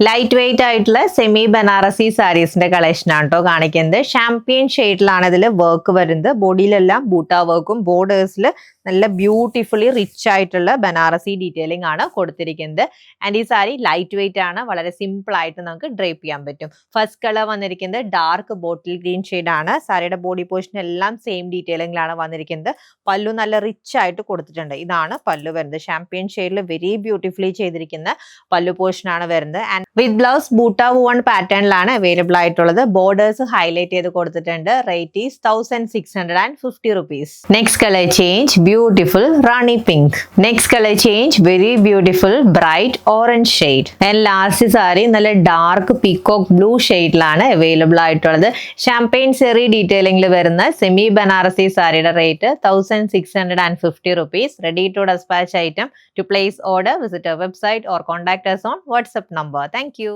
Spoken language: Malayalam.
ലൈറ്റ് വെയിറ്റ് ആയിട്ടുള്ള സെമി ബനാറസി സാരീസിന്റെ കളക്ഷൻ ആണ് കേട്ടോ കാണിക്കുന്നത്. ഷാംപിയൻ ഷെയ്ഡിലാണ് ഇതിൽ വർക്ക് വരുന്നത്. ബോഡിയിലെല്ലാം ബൂട്ട വർക്കും ബോർഡേഴ്സിൽ നല്ല ബ്യൂട്ടിഫുള്ളി റിച്ച് ആയിട്ടുള്ള ബനാറസി ഡീറ്റെയിലിംഗ് ആണ് കൊടുത്തിരിക്കുന്നത്. ആൻഡ് ഈ സാരി ലൈറ്റ് വെയിറ്റ് ആണ്, വളരെ സിമ്പിൾ ആയിട്ട് നമുക്ക് ഡ്രേപ്പ് ചെയ്യാൻ പറ്റും. ഫസ്റ്റ് കളർ വന്നിരിക്കുന്നത് ഡാർക്ക് ബോട്ടിൽ ഗ്രീൻ ഷെയ്ഡ് ആണ്. സാരിയുടെ ബോഡി പോർഷൻ എല്ലാം സെയിം ഡീറ്റെയിലിംഗിലാണ് വന്നിരിക്കുന്നത്. പല്ലു നല്ല റിച്ച് ആയിട്ട് കൊടുത്തിട്ടുണ്ട്. ഇതാണ് പല്ലു വരുന്നത്. ഷാംപിയൻ ഷെയ്ഡിൽ വെരി ബ്യൂട്ടിഫുള്ളി ചെയ്തിരിക്കുന്ന പല്ലു പോർഷൻ ആണ് വരുന്നത്. And with blouse butta one പാറ്റേണിലാണ് അവൈലബിൾ ആയിട്ടുള്ളത്. ബോർഡേഴ്സ് ഹൈലൈറ്റ് ചെയ്ത് കൊടുത്തിട്ടുണ്ട്. Rate is 1650 rupees. Next colour change beautiful Rani pink. Next color change very beautiful bright orange shade. And last saree നല്ല dark peacock blue shade ലാണ് അവൈലബിൾ ആയിട്ടുള്ളത്. ഷാംപെയിൻ സെറി ഡീറ്റെയിലിംഗിൽ വരുന്ന സെമി ബനാറസി സാരിയുടെ rate 1650 rupees. Ready to dispatch item. To place order, visit our website or contact us on WhatsApp number. Thank you.